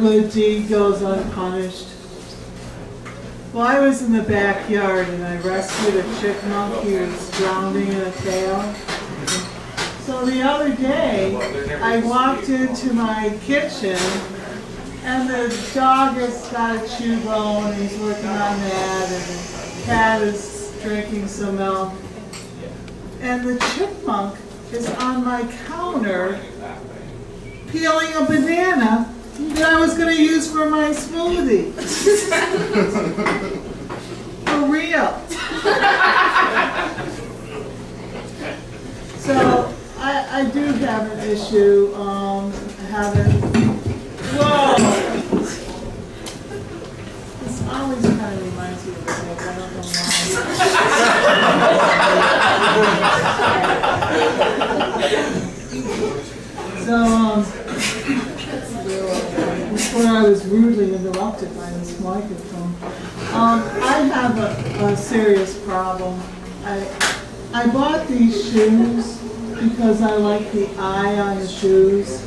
good deed goes unpunished. Well, I was in the backyard and I rescued a chipmunk. He was drowning in a pail. So the other day, I walked into my kitchen and the dog has got a chew bone and he's working on that, and the cat is drinking some milk. And the chipmunk is on my counter peeling a banana that I was going to use for my smoothie. For real. So I do have an issue having, whoa! This always kind of reminds me of the book, I don't know why. So, before I was rudely interrupted by this microphone, I have a serious problem. I bought these shoes because I like the eye on the shoes,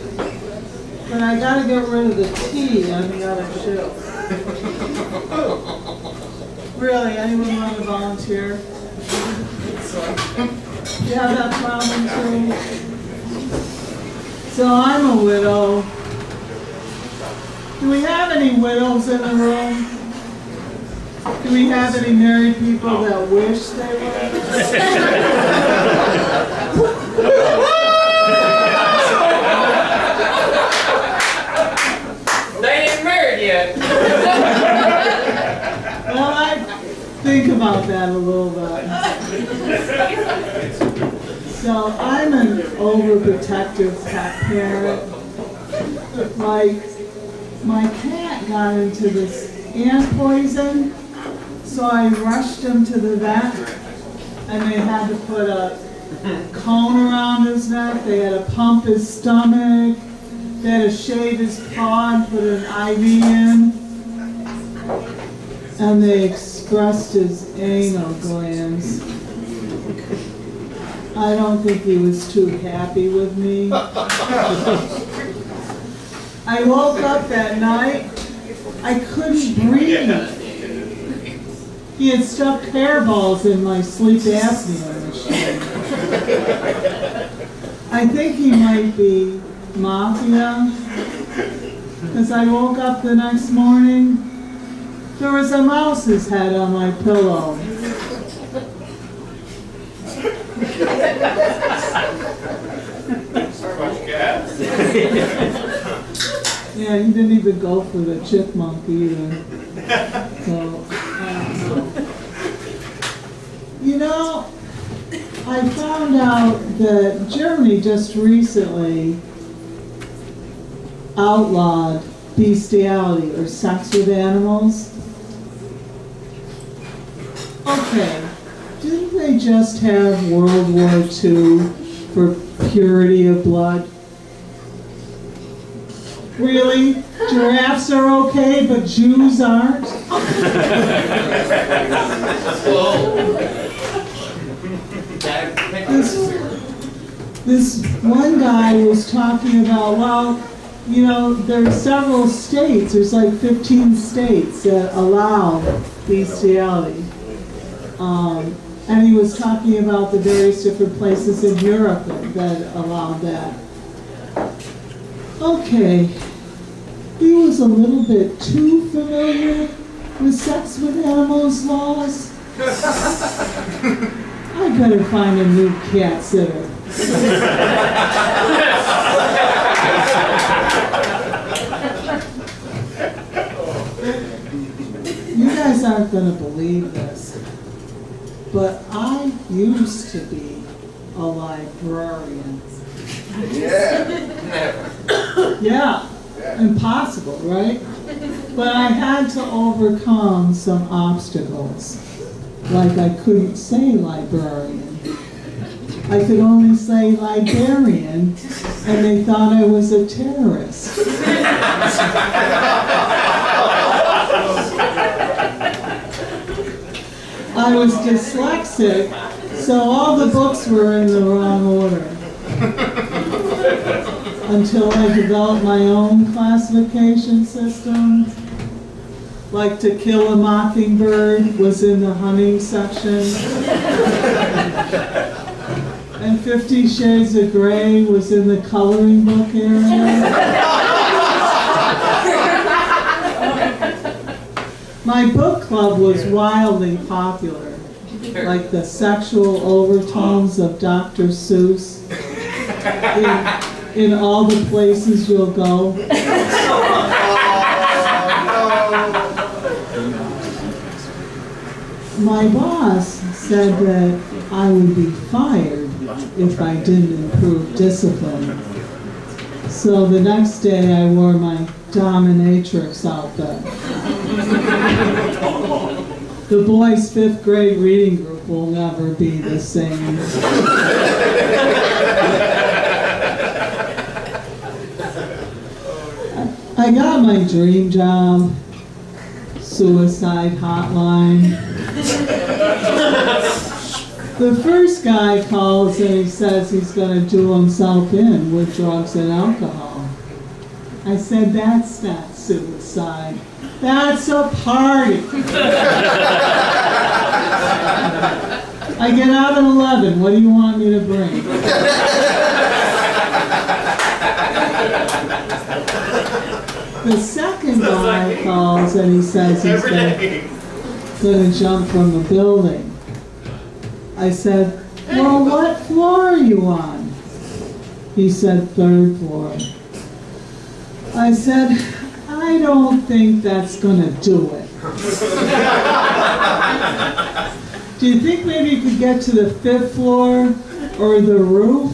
but I got to get rid of the T on the other shoe. Really, anyone want to volunteer? You have that problem too? So I'm a widow. Do we have any widows in the room? Do we have any married people that wish they were? They ain't married yet. Well, I think about that a little bit. So I'm an overprotective pet parent. Like, my cat got into this ant poison, so I rushed him to the vet, and they had to put a cone around his neck, they had to pump his stomach, they had to shave his paw and put an IV in, and they expressed his anal glands. I don't think he was too happy with me. I woke up that night, I couldn't breathe. He had stuffed hairballs in my sleep apnea machine. I think he might be mafia, because I woke up the next morning, there was a mouse's head on my pillow. Yeah, he didn't even go for the chipmunk either. So, you know, I found out that Germany just recently outlawed bestiality, or sex with animals. Okay, didn't they just have World War II for purity of blood? Really? Giraffes are okay, but Jews aren't? This one guy was talking about, well, you know, there are several states, there's like 15 states that allow bestiality. And he was talking about the various different places in Europe that allowed that. Okay, he was a little bit too familiar with sex with animals laws. I better find a new cat sitter. You guys aren't going to believe this, but I used to be a librarian. Yeah. Yeah, impossible, right? But I had to overcome some obstacles. Like I couldn't say librarian. I could only say librarian, and they thought I was a terrorist. I was dyslexic, so all the books were in the wrong order. I until I developed my own classification system. Like To Kill a Mockingbird was in the hunting section. And 50 Shades of Grey was in the coloring book area. My book club was wildly popular, like the sexual overtones of Dr. Seuss in all the places you'll go. My boss said that I would be fired if I didn't improve discipline. So the next day I wore my dominatrix outfit. The boys' 5th grade reading group will never be the same. I got my dream job, suicide hotline. The first guy calls and he says he's going to do himself in with drugs and alcohol. I said, that's not suicide. That's a party. I get out at 11. What do you want me to bring? The second guy calls and he says he's going to jump from a building. I said, well, what floor are you on? He said, 3rd floor. I said, I don't think that's going to do it. Do you think maybe you could get to the 5th floor or the roof?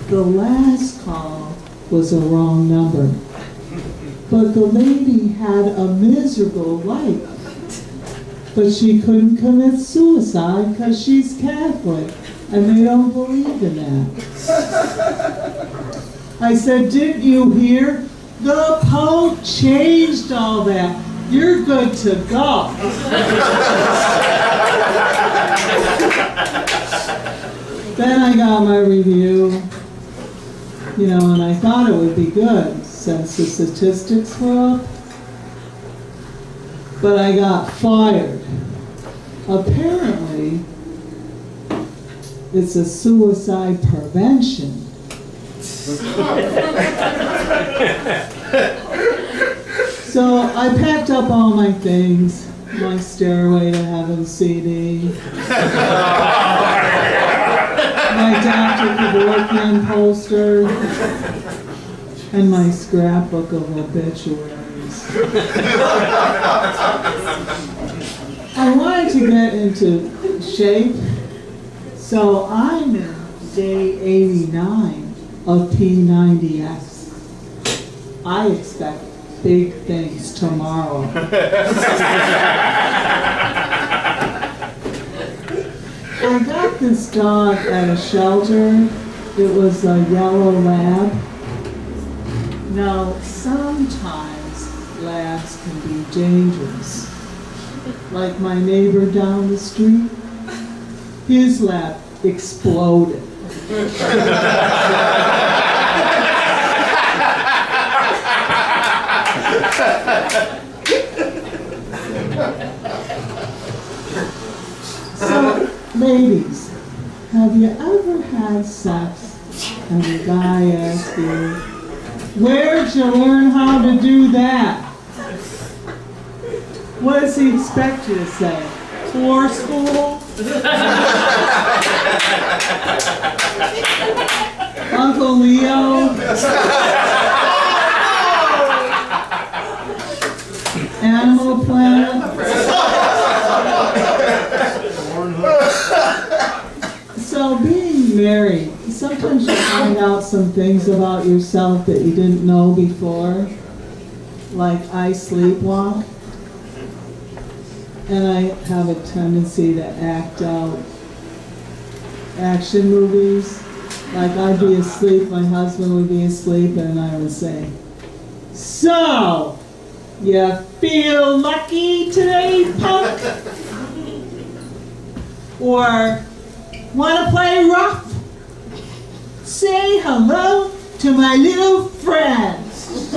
The last call was a wrong number. But the lady had a miserable life. But she couldn't commit suicide because she's Catholic, and they don't believe in that. I said, didn't you hear? The Pope changed all that. You're good to go. Then I got my review, and I thought it would be good since the statistics were up. But I got fired. Apparently, it's a suicide prevention. So I packed up all my things, my Stairway to Heaven CD, my Dr. Kevorkian poster, and my scrapbook of obituaries. I wanted to get into shape, so I'm in day 89 of P90X. I expect big things tomorrow. I got this dog at a shelter. It was a yellow lab. Now, sometimes labs can be dangerous. Like my neighbor down the street, his lab exploded. So, ladies, have you ever had sex and a guy asks you, where'd you learn how to do that? What does he expect you to say? Floor school? Uncle Leo? Animal Planet? So being married, sometimes you find out some things about yourself that you didn't know before. Like I sleepwalk. And I have a tendency to act out action movies. Like I'd be asleep, my husband would be asleep, and I would say, so, you feel lucky today, punk? Or, wanna play rough? Say hello to to my little friends.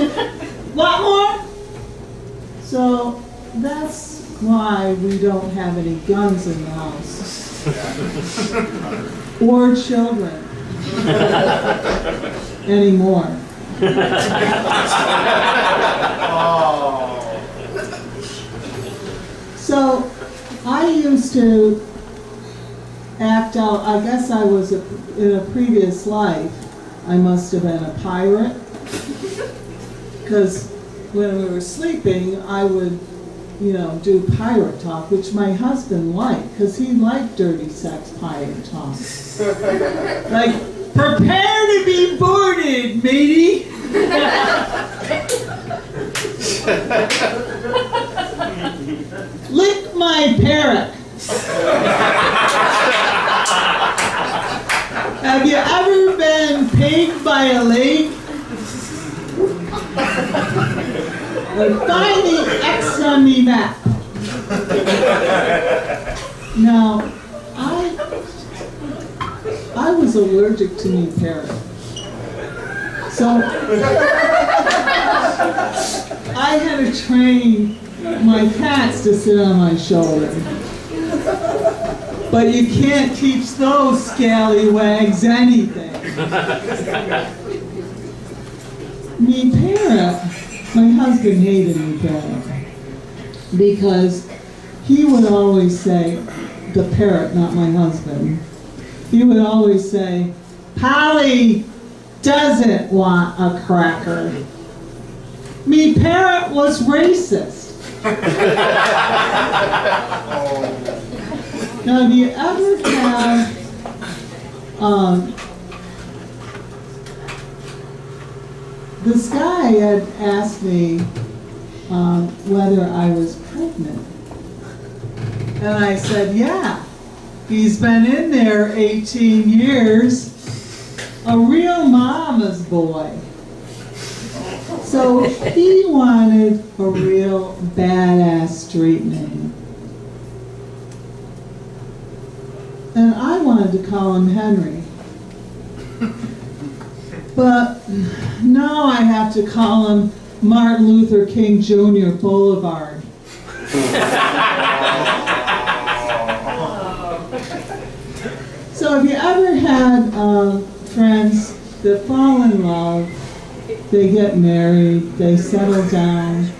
What more? So that's why we don't have any guns in the house. Or children. Anymore. So I used to act out, I guess I was in a previous life, I must have been a pirate. Because when we were sleeping, I would, do pirate talk, which my husband liked, because he liked dirty sex pirate talk. Like, prepare to be boarded, matey! Lick my parrot! Have you ever been pegged by a lake? Or find the X on me map. Now, I was allergic to me parrot. So I had to train my cats to sit on my shoulder. But you can't teach those scallywags anything. Me parrot, my husband hated me parrot. Because he would always say, the parrot, not my husband, he would always say, Polly doesn't want a cracker. Me parrot was racist. Now, do you ever have this guy had asked me whether I was pregnant. And I said, yeah. He's been in there 18 years. A real mama's boy. So he wanted a real badass street name. And I wanted to call him Henry. But now I have to call him Martin Luther King Jr. Boulevard. So have you ever had friends that fall in love, they get married, they settle down,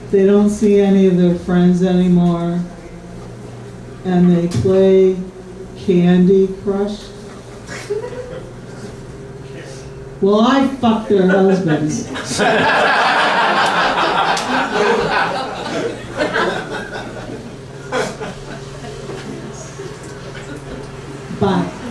they don't see any of their friends anymore, and they play Candy Crush? Well, I fucked their husbands. Bye.